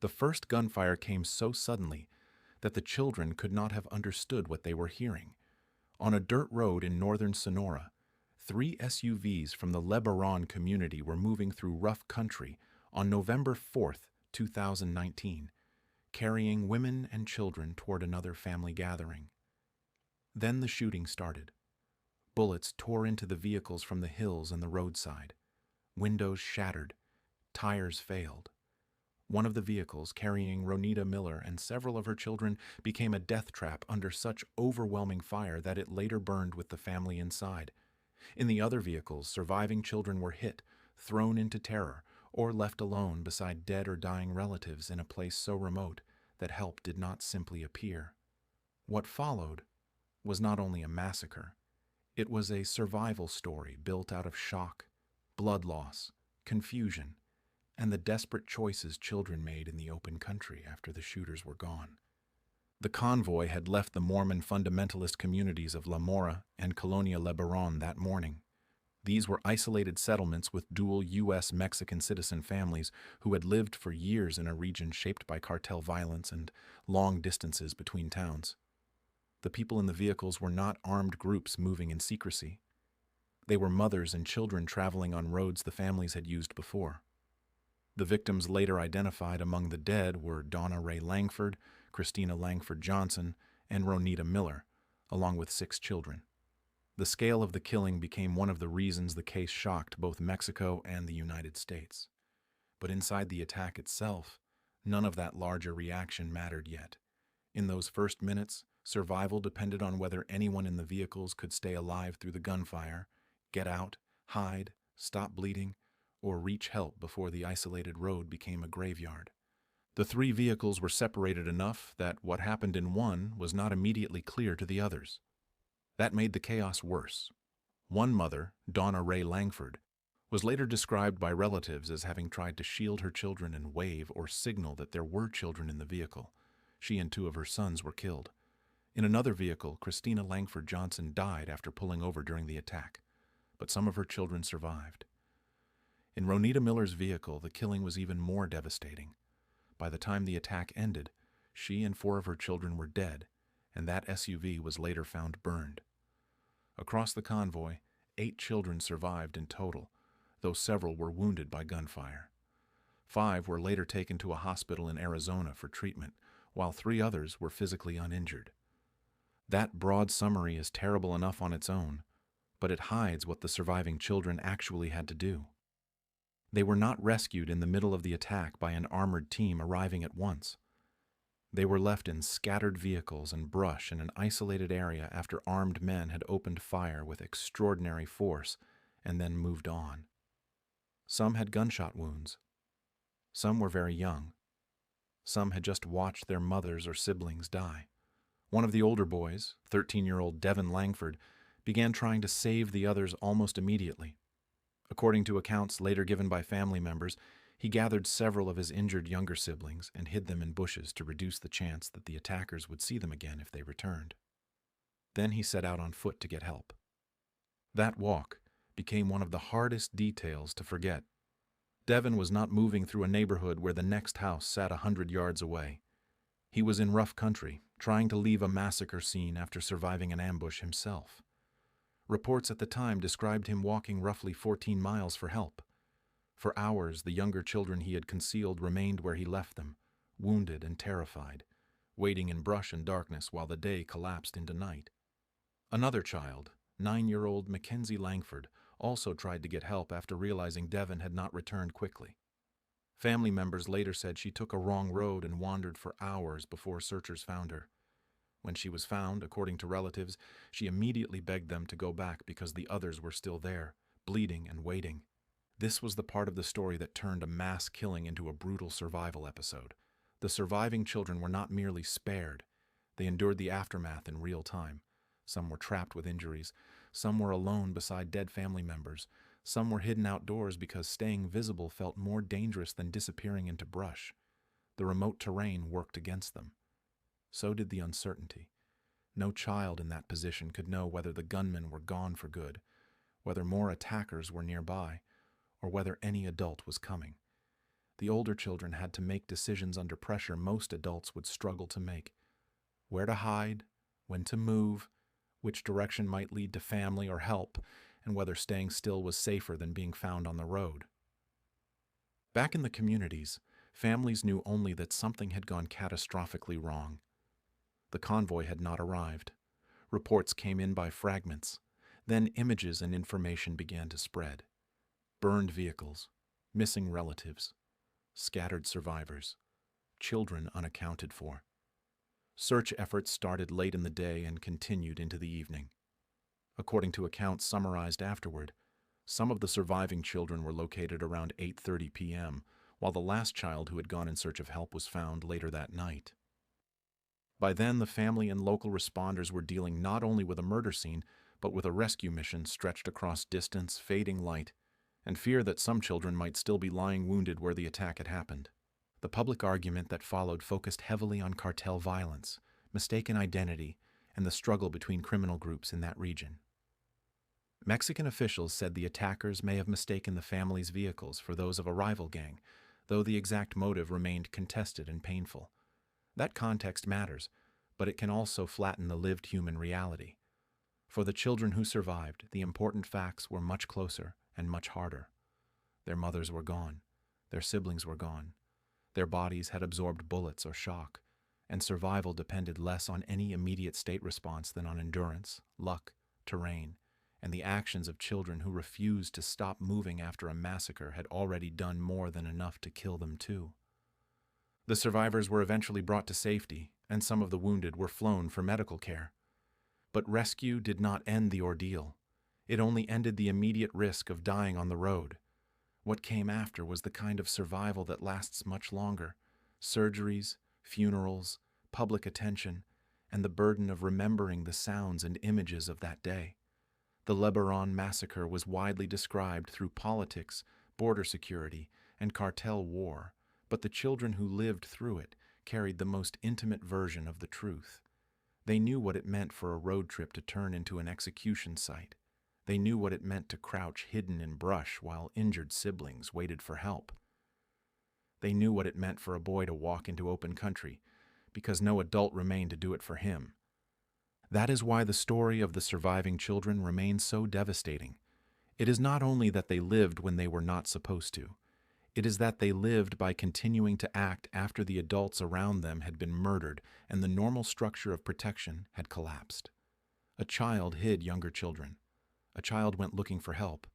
The first gunfire came so suddenly that the children could not have understood what they were hearing. On a dirt road in northern Sonora, 3 SUVs from the LeBarón community were moving through rough country on November 4th, 2019, carrying women and children toward another family gathering. Then the shooting started. Bullets tore into the vehicles from the hills and the roadside. Windows shattered. Tires failed. One of the vehicles, carrying Ronita Miller and several of her children, became a death trap under such overwhelming fire that it later burned with the family inside. In the other vehicles, surviving children were hit, thrown into terror, or left alone beside dead or dying relatives in a place so remote that help did not simply appear. What followed was not only a massacre, it was a survival story built out of shock, blood loss, confusion, and the desperate choices children made in the open country after the shooters were gone. The convoy had left the Mormon fundamentalist communities of La Mora and Colonia LeBarón that morning. These were isolated settlements with dual U.S.-Mexican citizen families who had lived for years in a region shaped by cartel violence and long distances between towns. The people in the vehicles were not armed groups moving in secrecy. They were mothers and children traveling on roads the families had used before. The victims later identified among the dead were Donna Ray Langford, Christina Langford Johnson, and Ronita Miller, along with 6 children. The scale of the killing became one of the reasons the case shocked both Mexico and the United States. But inside the attack itself, none of that larger reaction mattered yet. In those first minutes, survival depended on whether anyone in the vehicles could stay alive through the gunfire, get out, hide, stop bleeding, or reach help before the isolated road became a graveyard. The 3 vehicles were separated enough that what happened in one was not immediately clear to the others. That made the chaos worse. One mother, Donna Ray Langford, was later described by relatives as having tried to shield her children and wave or signal that there were children in the vehicle. She and 2 of her sons were killed. In another vehicle, Christina Langford Johnson died after pulling over during the attack, but some of her children survived. In Ronita Miller's vehicle, the killing was even more devastating. By the time the attack ended, she and 4 of her children were dead, and that SUV was later found burned. Across the convoy, 8 children survived in total, though several were wounded by gunfire. 5 were later taken to a hospital in Arizona for treatment, while 3 others were physically uninjured. That broad summary is terrible enough on its own, but it hides what the surviving children actually had to do. They were not rescued in the middle of the attack by an armored team arriving at once. They were left in scattered vehicles and brush in an isolated area after armed men had opened fire with extraordinary force and then moved on. Some had gunshot wounds. Some were very young. Some had just watched their mothers or siblings die. One of the older boys, 13-year-old Devin Langford, began trying to save the others almost immediately. According to accounts later given by family members, he gathered several of his injured younger siblings and hid them in bushes to reduce the chance that the attackers would see them again if they returned. Then he set out on foot to get help. That walk became one of the hardest details to forget. Devin was not moving through a neighborhood where the next house sat 100 yards away. He was in rough country, trying to leave a massacre scene after surviving an ambush himself. Reports at the time described him walking roughly 14 miles for help. For hours, the younger children he had concealed remained where he left them, wounded and terrified, waiting in brush and darkness while the day collapsed into night. Another child, 9-year-old Mackenzie Langford, also tried to get help after realizing Devin had not returned quickly. Family members later said she took a wrong road and wandered for hours before searchers found her. When she was found, according to relatives, she immediately begged them to go back because the others were still there, bleeding and waiting. This was the part of the story that turned a mass killing into a brutal survival episode. The surviving children were not merely spared. They endured the aftermath in real time. Some were trapped with injuries. Some were alone beside dead family members. Some were hidden outdoors because staying visible felt more dangerous than disappearing into brush. The remote terrain worked against them. So did the uncertainty. No child in that position could know whether the gunmen were gone for good, whether more attackers were nearby, or whether any adult was coming. the older children had to make decisions under pressure most adults would struggle to make. Where to hide, when to move, which direction might lead to family or help, and whether staying still was safer than being found on the road. Back in the communities, families knew only that something had gone catastrophically wrong. The convoy had not arrived. Reports came in by fragments. Then images and information began to spread. Burned vehicles, missing relatives, scattered survivors, children unaccounted for. Search efforts started late in the day and continued into the evening. According to accounts summarized afterward, some of the surviving children were located around 8:30 p.m., while the last child who had gone in search of help was found later that night. By then, the family and local responders were dealing not only with a murder scene, but with a rescue mission stretched across distance, fading light, and fear that some children might still be lying wounded where the attack had happened. The public argument that followed focused heavily on cartel violence, mistaken identity, and the struggle between criminal groups in that region. Mexican officials said the attackers may have mistaken the family's vehicles for those of a rival gang, though the exact motive remained contested and painful. That context matters, but it can also flatten the lived human reality. For the children who survived, the important facts were much closer and much harder. Their mothers were gone. Their siblings were gone. Their bodies had absorbed bullets or shock, and survival depended less on any immediate state response than on endurance, luck, terrain, and the actions of children who refused to stop moving after a massacre had already done more than enough to kill them too. The survivors were eventually brought to safety, and some of the wounded were flown for medical care. But rescue did not end the ordeal. It only ended the immediate risk of dying on the road. What came after was the kind of survival that lasts much longer: surgeries, funerals, public attention, and the burden of remembering the sounds and images of that day. The LeBarón Massacre was widely described through politics, border security, and cartel war, but the children who lived through it carried the most intimate version of the truth. They knew what it meant for a road trip to turn into an execution site. They knew what it meant to crouch hidden in brush while injured siblings waited for help. They knew what it meant for a boy to walk into open country, because no adult remained to do it for him. That is why the story of the surviving children remains so devastating. It is not only that they lived when they were not supposed to. It is that they lived by continuing to act after the adults around them had been murdered and the normal structure of protection had collapsed. A child hid younger children. A child went looking for help.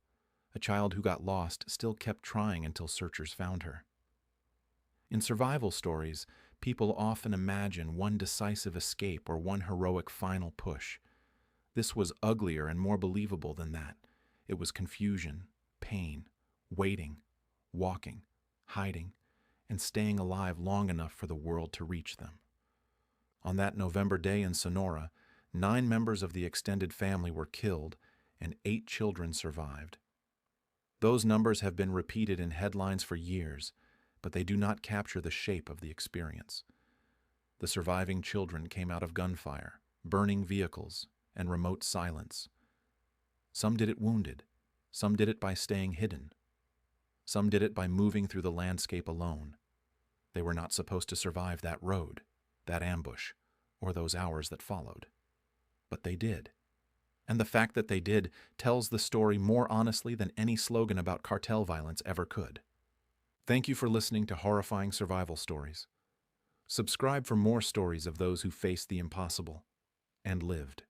A child who got lost still kept trying until searchers found her. In survival stories, people often imagine one decisive escape or one heroic final push. This was uglier and more believable than that. It was confusion, pain, waiting, walking, hiding, and staying alive long enough for the world to reach them. On that November day in Sonora, 9 members of the extended family were killed and 8 children survived. Those numbers have been repeated in headlines for years, but they do not capture the shape of the experience. The surviving children came out of gunfire, burning vehicles, and remote silence. Some did it wounded. Some did it by staying hidden. Some did it by moving through the landscape alone. They were not supposed to survive that road, that ambush, or those hours that followed. But they did. And the fact that they did tells the story more honestly than any slogan about cartel violence ever could. Thank you for listening to Horrifying Survival Stories. Subscribe for more stories of those who faced the impossible and lived.